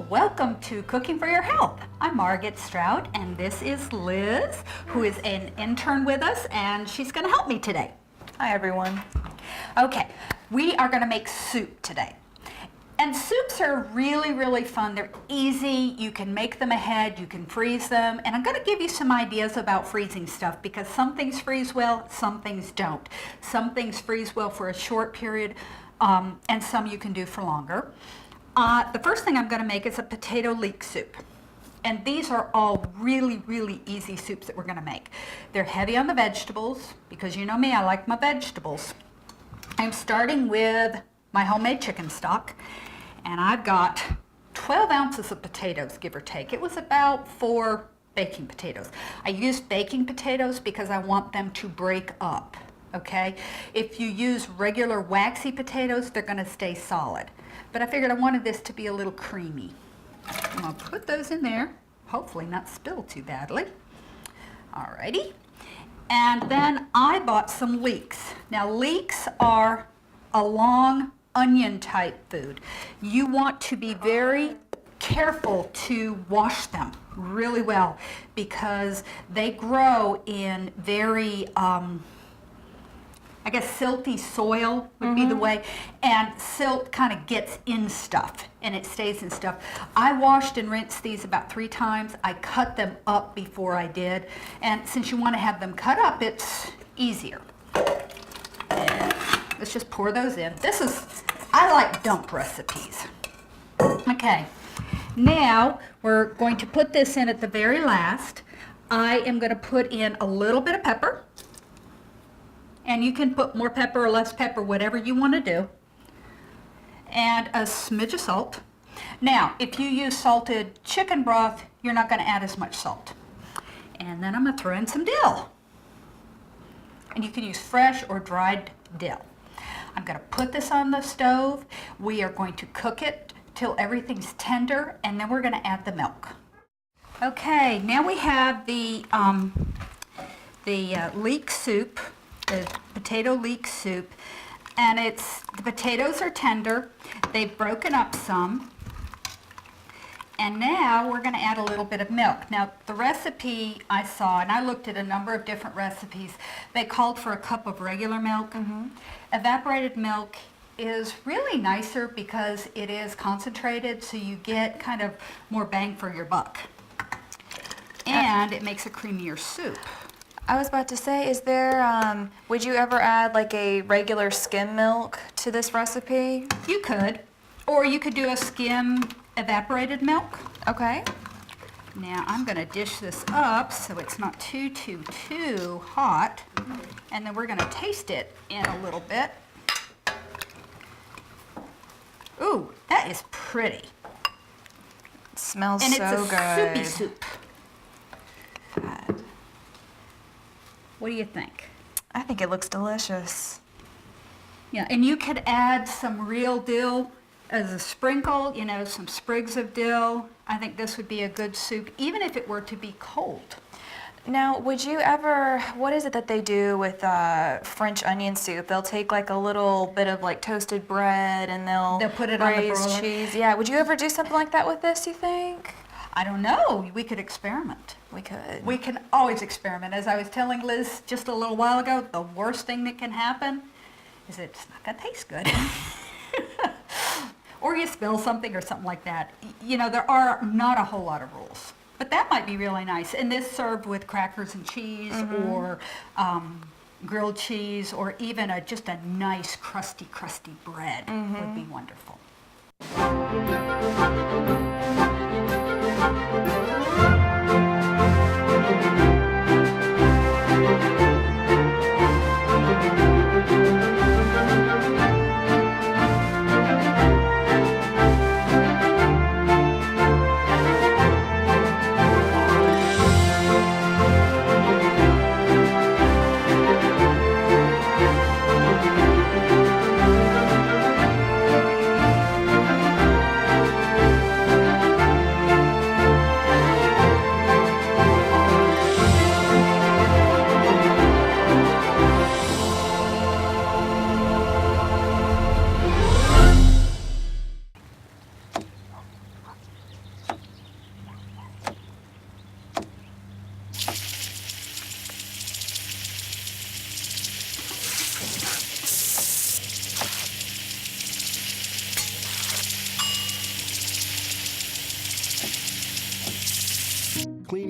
welcome to Cooking for Your Health. I'm Margit Strout, and this is Liz, who is an intern with us, and she's going to help me today. Hi, everyone. Okay, we are going to make soup today. And soups are really, really fun. They're easy. You can make them ahead. You can freeze them. And I'm going to give you some ideas about freezing stuff because some things freeze well, some things don't. Some things freeze well for a short period, and some you can do for longer. The first thing I'm going to make is a potato leek soup. And these are all really, really easy soups that we're going to make. They're heavy on the vegetables because you know me, I like my vegetables. I'm starting with my homemade chicken stock. And I've got 12 ounces of potatoes, give or take. It was about 4 baking potatoes. I used baking potatoes because I want them to break up, okay? If you use regular waxy potatoes, they're gonna stay solid. But I figured I wanted this to be a little creamy. I'm gonna put those in there, hopefully not spill too badly. Alrighty. And then I bought some leeks. Now leeks are a long onion type food. You want to be very careful to wash them really well because they grow in very, I guess silty soil would be the way, and silt kind of gets in stuff and it stays in stuff. I washed and rinsed these about 3 times. I cut them up before I did, and since you want to have them cut up, it's easier. And let's just pour those in. I like dump recipes. Okay, now we're going to put this in at the very last. I am going to put in a little bit of pepper. And you can put more pepper or less pepper, whatever you want to do. And a smidge of salt. Now, if you use salted chicken broth, you're not going to add as much salt. And then I'm going to throw in some dill. And you can use fresh or dried dill. I'm going to put this on the stove. We are going to cook it till everything's tender, and then we're going to add the milk. Okay, now we have the leek soup, the potato leek soup, and the potatoes are tender. They've broken up some. And now we're going to add a little bit of milk. Now the recipe I saw, and I looked at a number of different recipes, they called for a cup of regular milk. Evaporated milk is really nicer because it is concentrated, so you get kind of more bang for your buck. And it makes a creamier soup. I was about to say, is there, would you ever add like a regular skim milk to this recipe? You could, or you could do a skim evaporated milk. Okay. Now I'm going to dish this up so it's not too hot, and then we're going to taste it in a little bit. Ooh, that is pretty. It smells and so good. And it's a soupy soup. God. What do you think? I think it looks delicious. Yeah, and you could add some real dill as a sprinkle, you know, some sprigs of dill. I think this would be a good soup, even if it were to be cold. Now, would you ever, what is it that they do with French onion soup? They'll take like a little bit of like toasted bread and they'll put it on the braise broiler. cheese. Yeah, would you ever do something like that with this, you think? I don't know. We could experiment. We could. We can always experiment. As I was telling Liz just a little while ago, the worst thing that can happen is it's not going to taste good. Or you spill something or something like that. You know, there are not a whole lot of rules. But that might be really nice. And this served with crackers and cheese or grilled cheese or even just a nice crusty bread would be wonderful.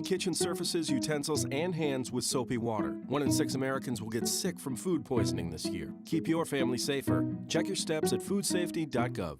kitchen surfaces, utensils, and hands with soapy water. 1 in 6 Americans will get sick from food poisoning this year. Keep your family safer. Check your steps at foodsafety.gov.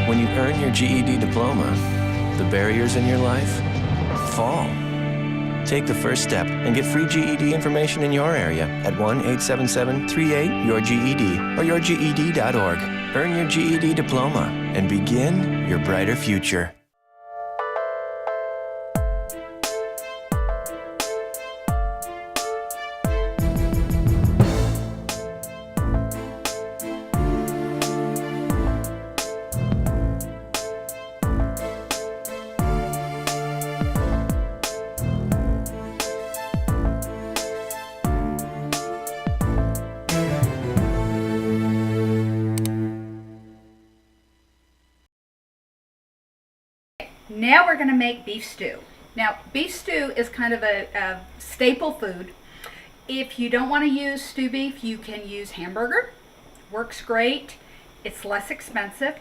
When you earn your GED diploma, the barriers in your life fall. Take the first step and get free GED information in your area at 1-877-38-YOUR-GED or yourged.org. Earn your GED diploma and begin your brighter future. Now we're going to make beef stew. Now, beef stew is kind of a staple food. If you don't want to use stew beef, you can use hamburger. Works great. It's less expensive.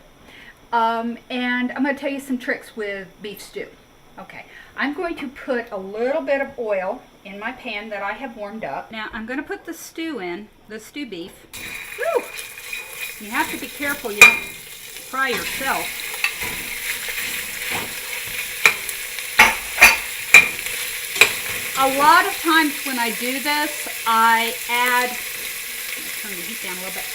And I'm going to tell you some tricks with beef stew. Okay, I'm going to put a little bit of oil in my pan that I have warmed up. Now, I'm going to put the stew in, the stew beef. Whew. You have to be careful you don't fry yourself. A lot of times when I do this, I add, turn the heat down a little bit.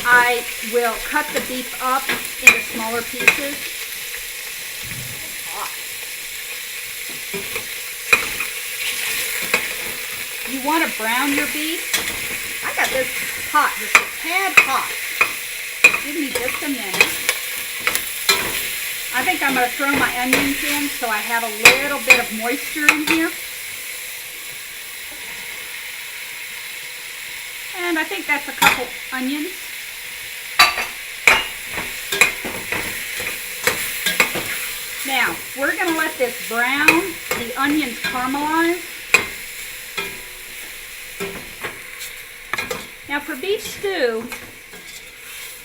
I will cut the beef up into smaller pieces. You want to brown your beef. I got this hot, just a tad hot. Give me just a minute. I think I'm going to throw my onions in so I have a little bit of moisture in here. And I think that's a couple onions. Now, we're going to let this brown, the onions caramelize. Now for beef stew,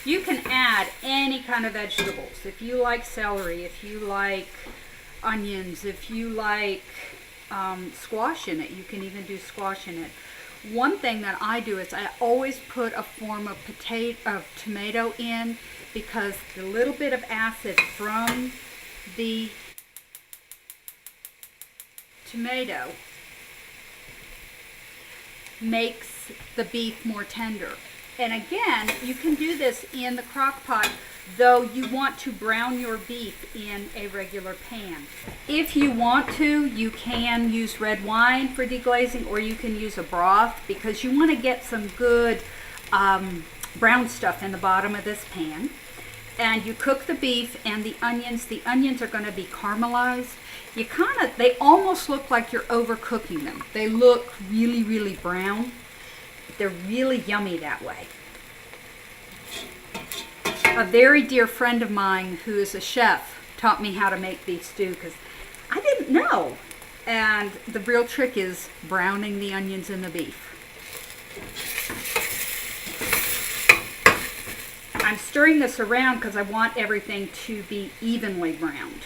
you can add any kind of vegetables. If you like celery, if you like onions, if you like squash in it, you can even do squash in it. One thing that I do is I always put a form of tomato in, because the little bit of acid from the tomato makes the beef more tender. And again, you can do this in the crock pot, though you want to brown your beef in a regular pan. If you want to, you can use red wine for deglazing, or you can use a broth, because you want to get some good brown stuff in the bottom of this pan. And you cook the beef and the onions. The onions are going to be caramelized. They almost look like you're overcooking them. They look really, really brown. They're really yummy that way. A very dear friend of mine who is a chef taught me how to make beef stew, because I didn't know. And the real trick is browning the onions in the beef. I'm stirring this around because I want everything to be evenly browned.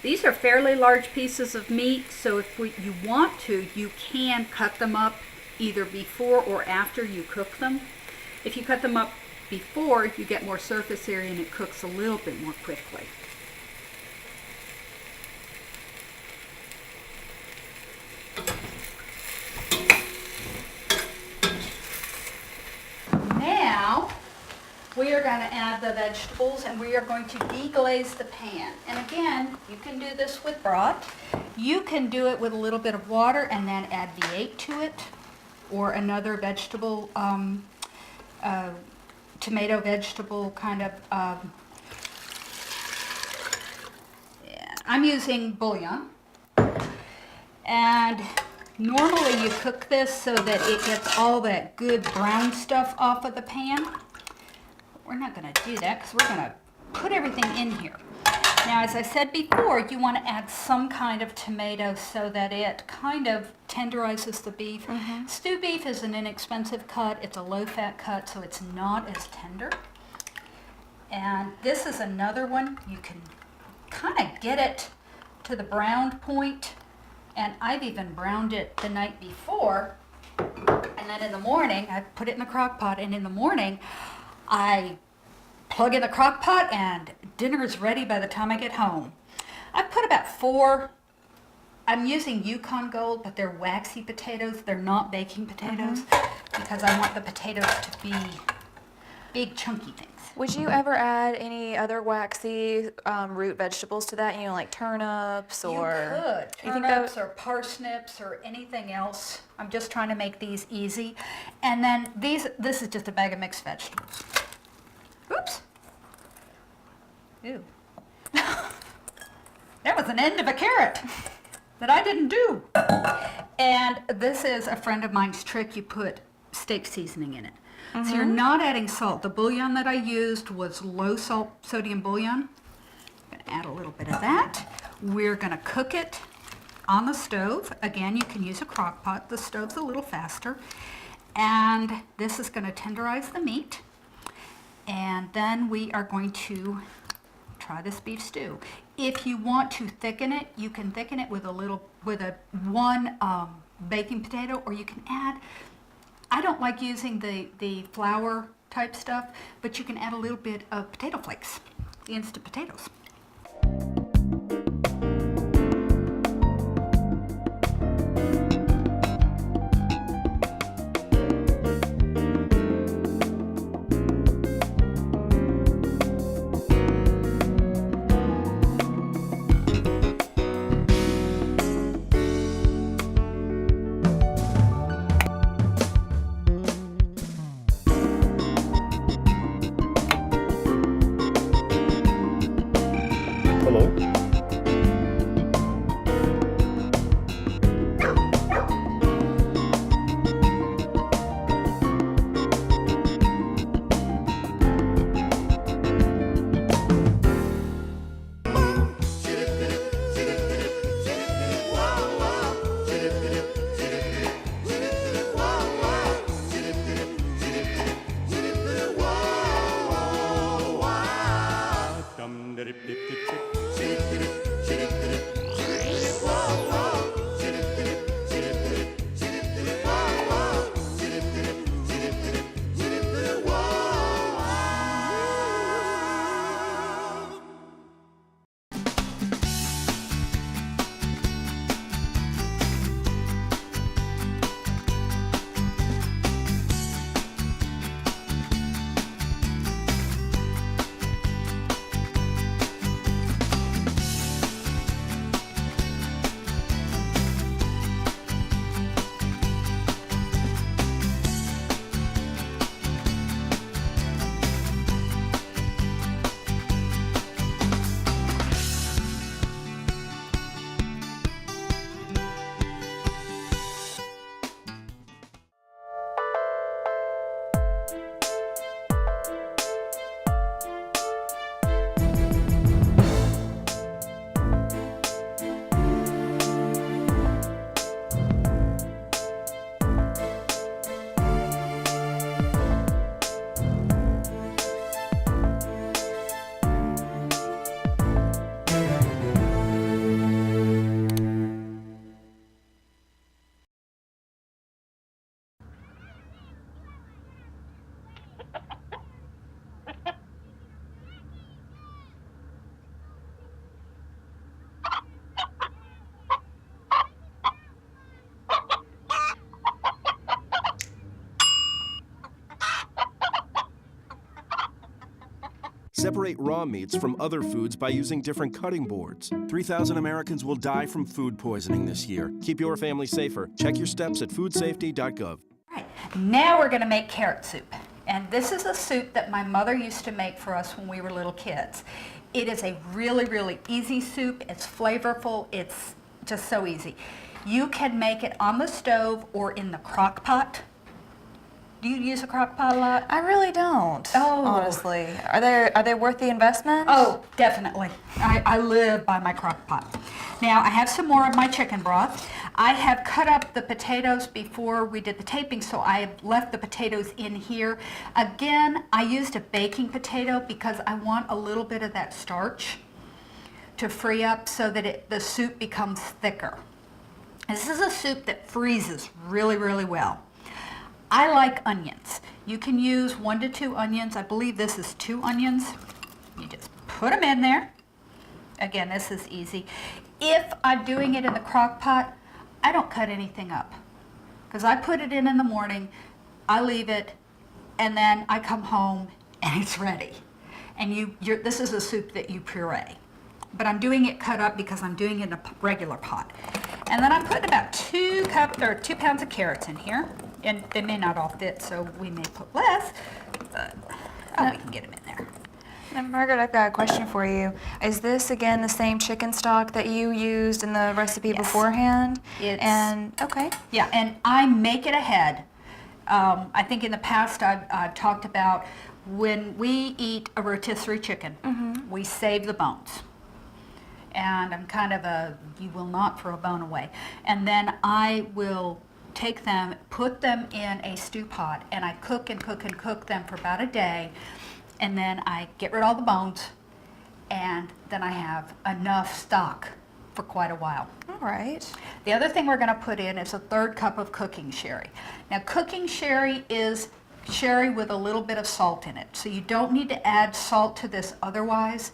These are fairly large pieces of meat, so if you want to, you can cut them up either before or after you cook them. If you cut them up before, you get more surface area and it cooks a little bit more quickly. Now, we are going to add the vegetables and we are going to deglaze the pan. And again, you can do this with broth. You can do it with a little bit of water and then add V8 to it, or another vegetable, tomato vegetable kind of, yeah, I'm using bouillon. And normally you cook this so that it gets all that good brown stuff off of the pan. We're not going to do that because we're going to put everything in here. Now, as I said before, you want to add some kind of tomato so that it kind of tenderizes the beef. Stew beef is an inexpensive cut. It's a low-fat cut, so it's not as tender. And this is another one. You can kind of get it to the browned point, and I've even browned it the night before. And then in the morning, I put it in the crock pot, and in the morning, I plug in the crock pot and dinner is ready by the time I get home. I put about 4, I'm using Yukon Gold, but they're waxy potatoes. They're not baking potatoes because I want the potatoes to be big chunky things. Would you ever add any other waxy root vegetables to that? You know, like turnips or... You could. You think Turnips that... or parsnips or anything else. I'm just trying to make these easy. And then this is just a bag of mixed vegetables. Oops. Ew. That was an end of a carrot that I didn't do. And this is a friend of mine's trick. You put steak seasoning in it. So you're not adding salt. The bouillon that I used was low salt sodium bouillon. I'm going to add a little bit of that. We're going to cook it on the stove. Again, you can use a crock pot. The stove's a little faster. And this is going to tenderize the meat. And then we are going to try this beef stew. If you want to thicken it, you can thicken it with one baking potato, or you can add, I don't like using the flour type stuff, but you can add a little bit of potato flakes, the instant potatoes. dip dip dip dip Separate raw meats from other foods by using different cutting boards. 3,000 Americans will die from food poisoning this year. Keep your family safer. Check your steps at foodsafety.gov. Right, now we're going to make carrot soup. And this is a soup that my mother used to make for us when we were little kids. It is a really, really easy soup. It's flavorful. It's just so easy. You can make it on the stove or in the crock pot. Do you use a crock pot a lot? I really don't, honestly. Are they worth the investment? Oh, definitely. I live by my crock pot. Now, I have some more of my chicken broth. I have cut up the potatoes before we did the taping, so I have left the potatoes in here. Again, I used a baking potato because I want a little bit of that starch to free up so that the soup becomes thicker. This is a soup that freezes really, really well. I like onions. You can use 1 to 2 onions. I believe this is 2 onions. You just put them in there. Again, this is easy. If I'm doing it in the crock pot, I don't cut anything up because I put it in the morning, I leave it, and then I come home and it's ready. And this is a soup that you puree. But I'm doing it cut up because I'm doing it in a regular pot. And then I'm putting about 2 pounds of carrots in here. And they may not all fit, so we may put less, but we can get them in there. Now, Margaret, I've got a question for you. Is this, again, the same chicken stock that you used in the recipe beforehand? Okay. Yeah, and I make it ahead. I think in the past I've talked about when we eat a rotisserie chicken, we save the bones. And I'm kind of you will not throw a bone away. And then I will take them, put them in a stew pot, and I cook and cook and cook them for about a day, and then I get rid of all the bones, and then I have enough stock for quite a while. All right. The other thing we're going to put in is a 1/3 cup of cooking sherry. Now, cooking sherry is sherry with a little bit of salt in it, so you don't need to add salt to this otherwise,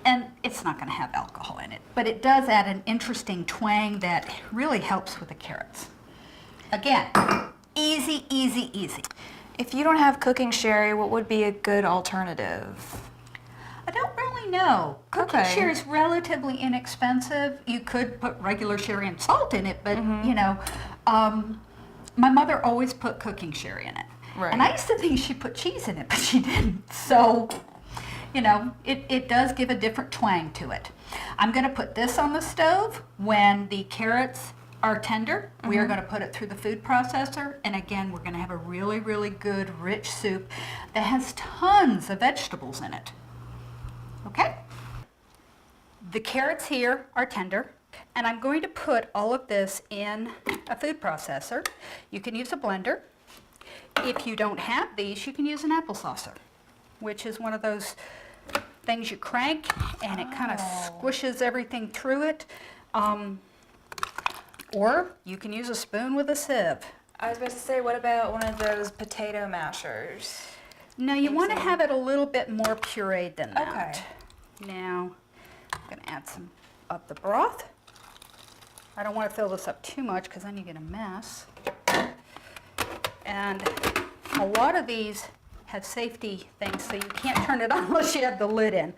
and it's not going to have alcohol in it, but it does add an interesting twang that really helps with the carrots. Again, easy, easy, easy. If you don't have cooking sherry, what would be a good alternative? I don't really know. Cooking Okay. sherry is relatively inexpensive. You could put regular sherry and salt in it, but you know, my mother always put cooking sherry in it. Right. And I used to think she put cheese in it, but she didn't. So, you know, it does give a different twang to it. I'm going to put this on the stove when the carrots are tender. We are going to put it through the food processor, and again, we're going to have a really, really good, rich soup that has tons of vegetables in it. Okay? The carrots here are tender, and I'm going to put all of this in a food processor. You can use a blender. If you don't have these, you can use an apple saucer, which is one of those things you crank, and it kind of squishes everything through it. Or you can use a spoon with a sieve. I was about to say, what about one of those potato mashers? No, you want to have it a little bit more pureed than that. Okay. Now, I'm going to add some of the broth. I don't want to fill this up too much because then you get a mess. And a lot of these have safety things, so you can't turn it on unless you have the lid in.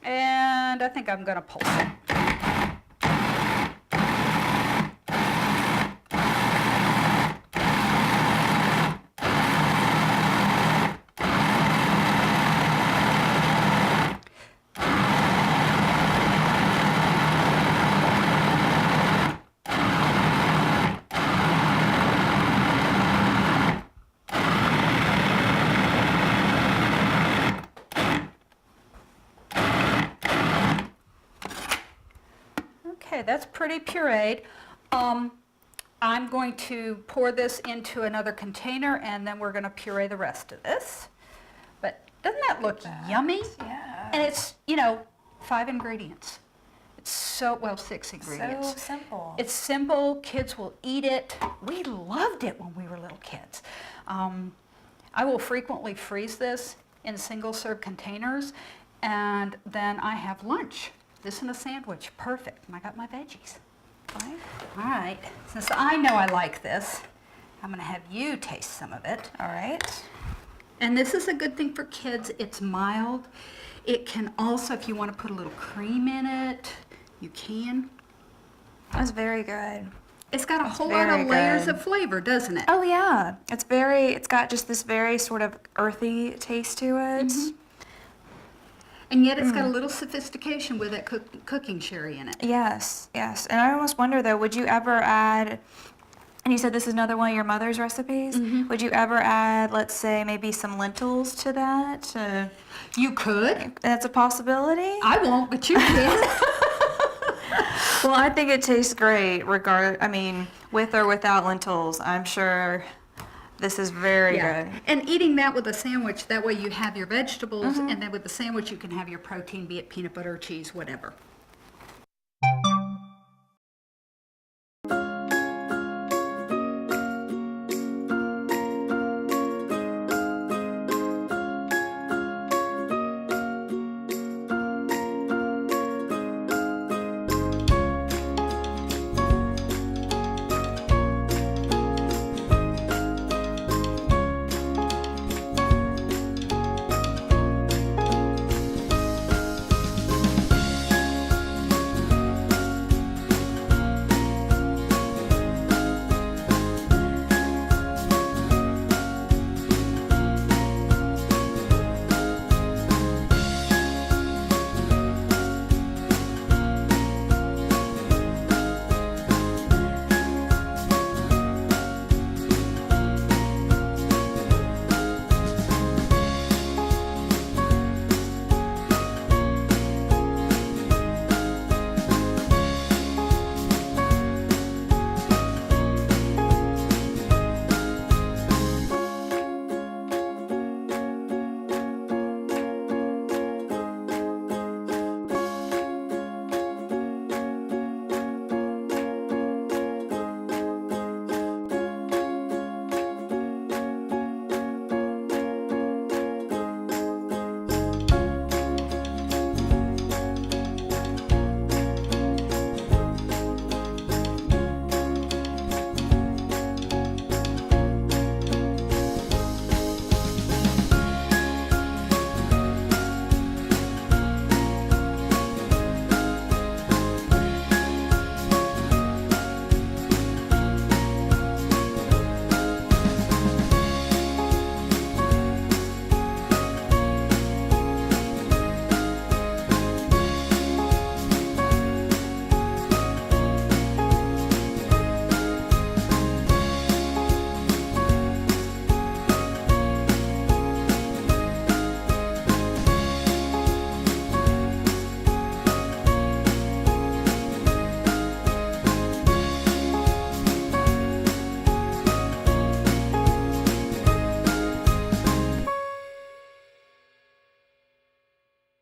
And I think I'm going to pulse it. Okay, that's pretty pureed. I'm going to pour this into another container, and then we're going to puree the rest of this. But doesn't that look yummy? Yeah. And it's, you know, 5 ingredients. It's so, well, 6 ingredients. So simple. It's simple. Kids will eat it. We loved it when we were little kids. I will frequently freeze this in single-serve containers, and then I have lunch. This in a sandwich, perfect. And I got my veggies. Right. All right, since I know I like this, I'm going to have you taste some of it. All right. And this is a good thing for kids. It's mild. It can also, if you want to put a little cream in it, you can. That's very good. It's got a whole lot very of layers good. of flavor, doesn't it? Oh yeah, it's got just this very sort of earthy taste to it. And yet it's got a little sophistication with that cooking sherry in it. Yes, yes. And I almost wonder though, would you ever add, and you said this is another one of your mother's recipes, would you ever add, let's say, maybe some lentils to that? You could. That's a possibility? I won't, but you can. Well, I think it tastes great, with or without lentils. I'm sure this is very good. And eating that with a sandwich, that way you have your vegetables, and then with the sandwich you can have your protein, be it peanut butter, cheese, whatever.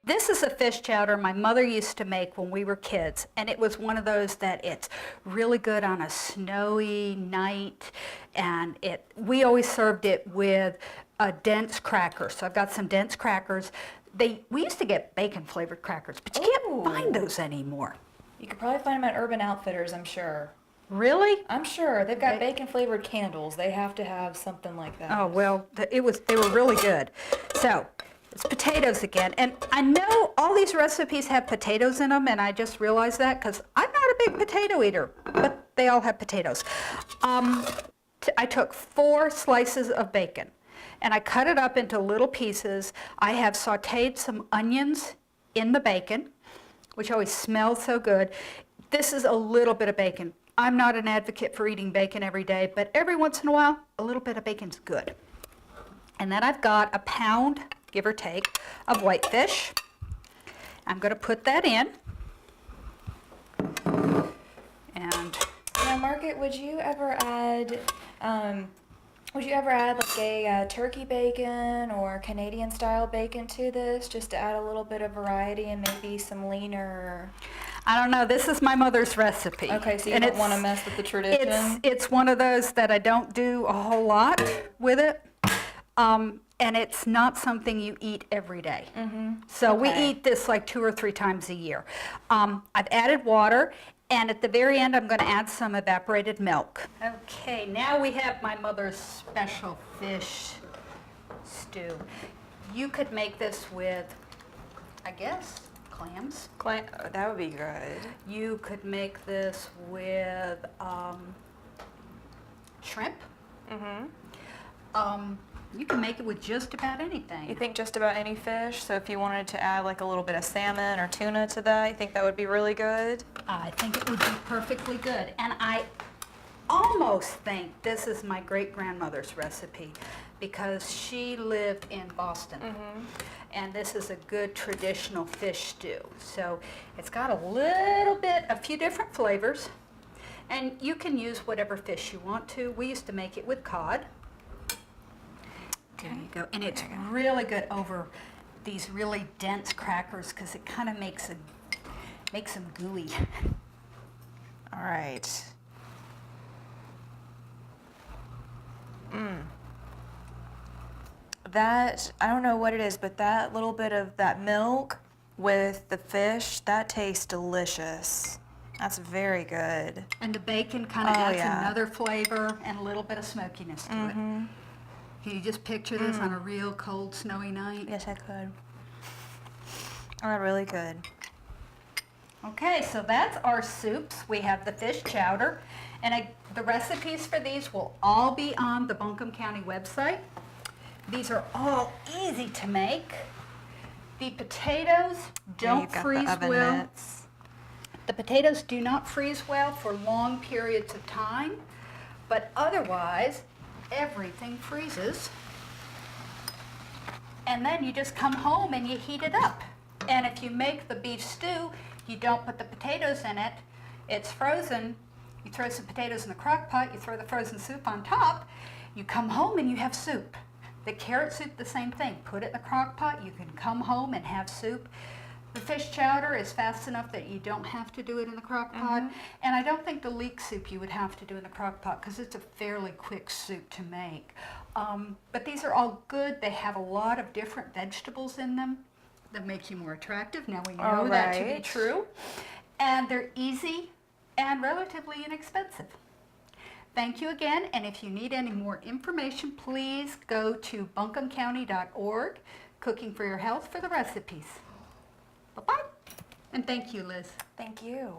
This is a fish chowder my mother used to make when we were kids, and it was one of those that it's really good on a snowy night, and we always served it with a dense cracker. So I've got some dense crackers. We used to get bacon flavored crackers, but you can't find those anymore. You could probably find them at Urban Outfitters, I'm sure. Really? I'm sure. They've got bacon flavored candles. They have to have something like that. Oh, well, they were really good. So it's potatoes again. And I know all these recipes have potatoes in them, and I just realized that because I'm not a big potato eater, but they all have potatoes. I took 4 slices of bacon, and I cut it up into little pieces. I have sautéed some onions in the bacon, which always smells so good. This is a little bit of bacon. I'm not an advocate for eating bacon every day, but every once in a while, a little bit of bacon's good. And then I've got a pound, give or take, of whitefish. I'm going to put that in. And now, Margit, would you ever add like a turkey bacon or Canadian style bacon to this, just to add a little bit of variety and maybe some leaner? I don't know. This is my mother's recipe. Okay, so you don't want to mess with the tradition? It's one of those that I don't do a whole lot with it. And it's not something you eat every day. So we eat this like 2 or 3 times a year. I've added water, and at the very end I'm going to add some evaporated milk. Okay, now we have my mother's special fish stew. You could make this with, I guess, clams. Oh, that would be good. You could make this with shrimp. You can make it with just about anything. You think just about any fish? So if you wanted to add like a little bit of salmon or tuna to that, you think that would be really good? I think it would be perfectly good. And I almost think this is my great-grandmother's recipe because she lived in Boston. And this is a good traditional fish stew. So it's got a few different flavors. And you can use whatever fish you want to. We used to make it with cod. There you go. And it's really good over these really dense crackers because it kind of makes them gooey. All right. That, I don't know what it is, but that little bit of that milk with the fish, that tastes delicious. That's very good. And the bacon kind of adds another flavor and a little bit of smokiness to it. Can you just picture this on a real cold, snowy night? Yes, I could. Oh, really good. Okay, so that's our soups. We have the fish chowder, and the recipes for these will all be on the Buncombe County website. These are all easy to make. The potatoes don't freeze well. Mitts. The potatoes do not freeze well for long periods of time, but otherwise, everything freezes. And then you just come home and you heat it up. And if you make the beef stew, you don't put the potatoes in it. It's frozen. You throw some potatoes in the crock pot, you throw the frozen soup on top, you come home and you have soup. The carrot soup, the same thing. Put it in the crock pot, you can come home and have soup. The fish chowder is fast enough that you don't have to do it in the crock pot. And I don't think the leek soup you would have to do in the crock pot because it's a fairly quick soup to make. But these are all good. They have a lot of different vegetables in them that make you more attractive. Now we know that to be true. And they're easy and relatively inexpensive. Thank you again, and if you need any more information, please go to buncombecounty.org, Cooking for Your Health, for the recipes. Bye-bye, and thank you, Liz. Thank you.